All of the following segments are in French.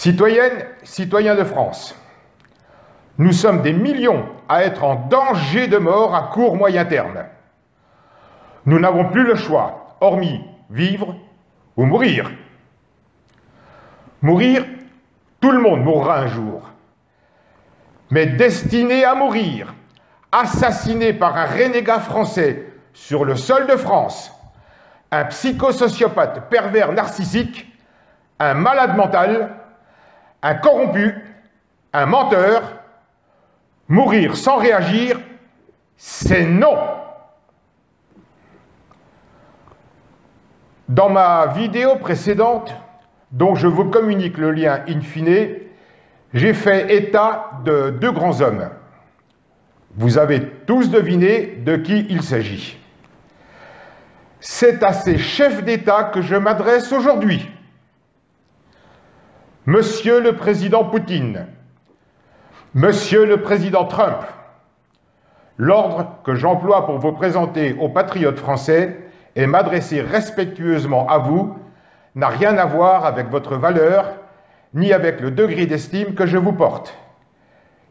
Citoyennes, citoyens de France, nous sommes des millions à être en danger de mort à court moyen terme. Nous n'avons plus le choix, hormis vivre ou mourir. Mourir, tout le monde mourra un jour. Mais destiné à mourir, assassiné par un renégat français sur le sol de France, un psychosociopathe pervers narcissique, un malade mental, un corrompu, un menteur, mourir sans réagir, c'est non. Dans ma vidéo précédente, dont je vous communique le lien in fine, j'ai fait état de deux grands hommes. Vous avez tous deviné de qui il s'agit. C'est à ces chefs d'État que je m'adresse aujourd'hui. Monsieur le Président Poutine, Monsieur le Président Trump, l'ordre que j'emploie pour vous présenter aux patriotes français et m'adresser respectueusement à vous n'a rien à voir avec votre valeur, ni avec le degré d'estime que je vous porte.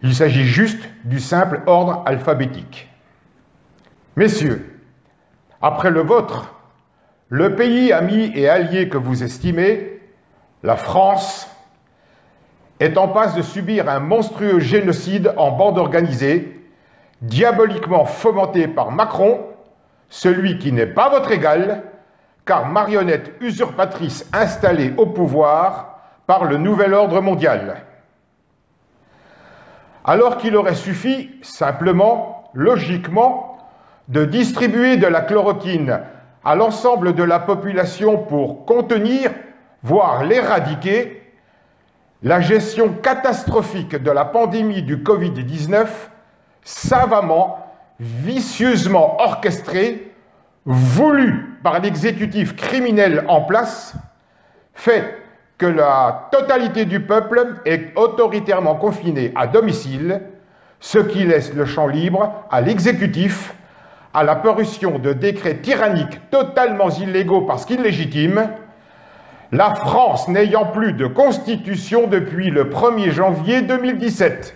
Il s'agit juste du simple ordre alphabétique. Messieurs, après le vôtre, le pays ami et allié que vous estimez, la France, est en passe de subir un monstrueux génocide en bande organisée, diaboliquement fomenté par Macron, celui qui n'est pas votre égal, car marionnette usurpatrice installée au pouvoir par le nouvel ordre mondial. Alors qu'il aurait suffi, simplement, logiquement, de distribuer de la chloroquine à l'ensemble de la population pour contenir, voire l'éradiquer, la gestion catastrophique de la pandémie du Covid-19, savamment, vicieusement orchestrée, voulue par l'exécutif criminel en place, fait que la totalité du peuple est autoritairement confinée à domicile, ce qui laisse le champ libre à l'exécutif, à la parution de décrets tyranniques totalement illégaux parce qu'illégitimes, la France n'ayant plus de constitution depuis le 1er janvier 2017.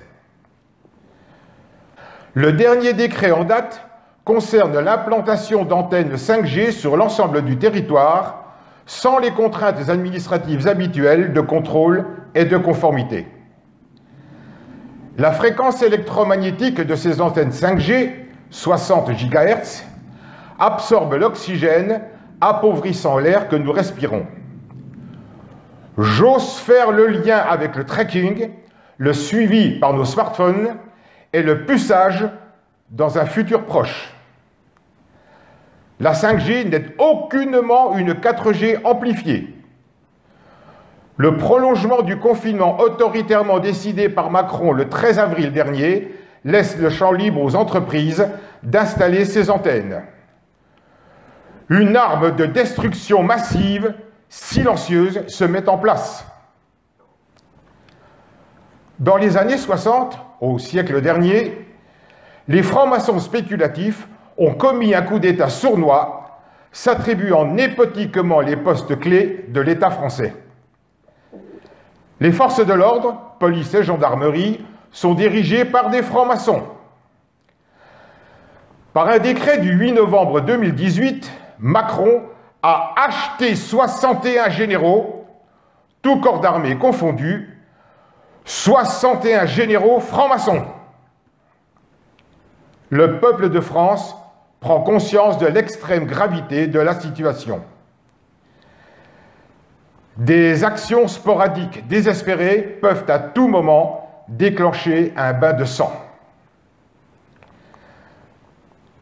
Le dernier décret en date concerne l'implantation d'antennes 5G sur l'ensemble du territoire, sans les contraintes administratives habituelles de contrôle et de conformité. La fréquence électromagnétique de ces antennes 5G, 60 GHz, absorbe l'oxygène, appauvrissant l'air que nous respirons. J'ose faire le lien avec le tracking, le suivi par nos smartphones et le puçage dans un futur proche. La 5G n'est aucunement une 4G amplifiée. Le prolongement du confinement autoritairement décidé par Macron le 13 avril dernier laisse le champ libre aux entreprises d'installer ces antennes. Une arme de destruction massive, silencieuse, se met en place. Dans les années 60, au siècle dernier, les francs-maçons spéculatifs ont commis un coup d'État sournois, s'attribuant népotiquement les postes clés de l'État français. Les forces de l'ordre, police et gendarmerie, sont dirigées par des francs-maçons. Par un décret du 8 novembre 2018, Macron a acheté 61 généraux, tous corps d'armée confondus, 61 généraux francs-maçons. Le peuple de France prend conscience de l'extrême gravité de la situation. Des actions sporadiques désespérées peuvent à tout moment déclencher un bain de sang.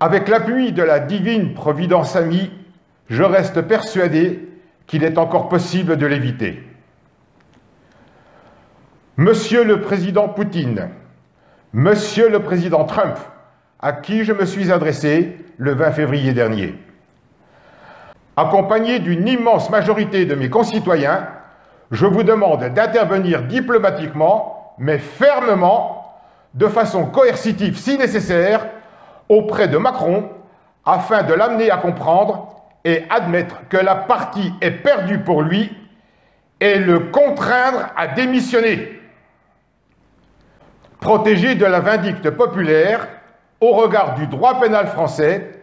Avec l'appui de la divine providence amie, je reste persuadé qu'il est encore possible de l'éviter. Monsieur le Président Poutine, Monsieur le Président Trump, à qui je me suis adressé le 20 février dernier. Accompagné d'une immense majorité de mes concitoyens, je vous demande d'intervenir diplomatiquement, mais fermement, de façon coercitive si nécessaire, auprès de Macron, afin de l'amener à comprendre et admettre que la partie est perdue pour lui et le contraindre à démissionner. Protégé de la vindicte populaire, au regard du droit pénal français,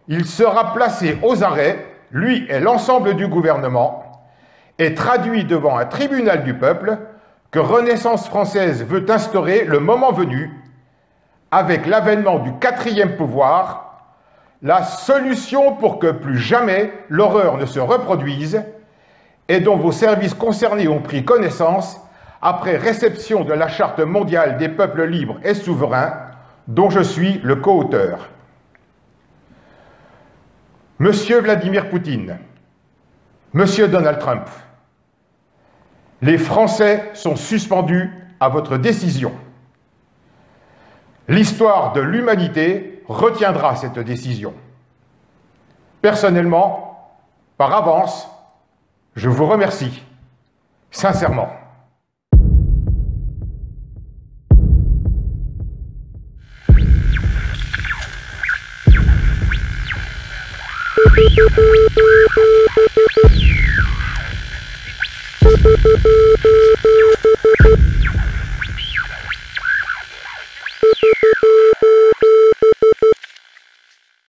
il sera placé aux arrêts, lui et l'ensemble du gouvernement, et traduit devant un tribunal du peuple que Renaissance française veut instaurer le moment venu, avec l'avènement du quatrième pouvoir, la solution pour que plus jamais l'horreur ne se reproduise et dont vos services concernés ont pris connaissance après réception de la Charte mondiale des peuples libres et souverains, dont je suis le co-auteur. Monsieur Vladimir Poutine, Monsieur Donald Trump, les Français sont suspendus à votre décision. L'histoire de l'humanité retiendra cette décision. Personnellement, par avance, je vous remercie, sincèrement. Thank you.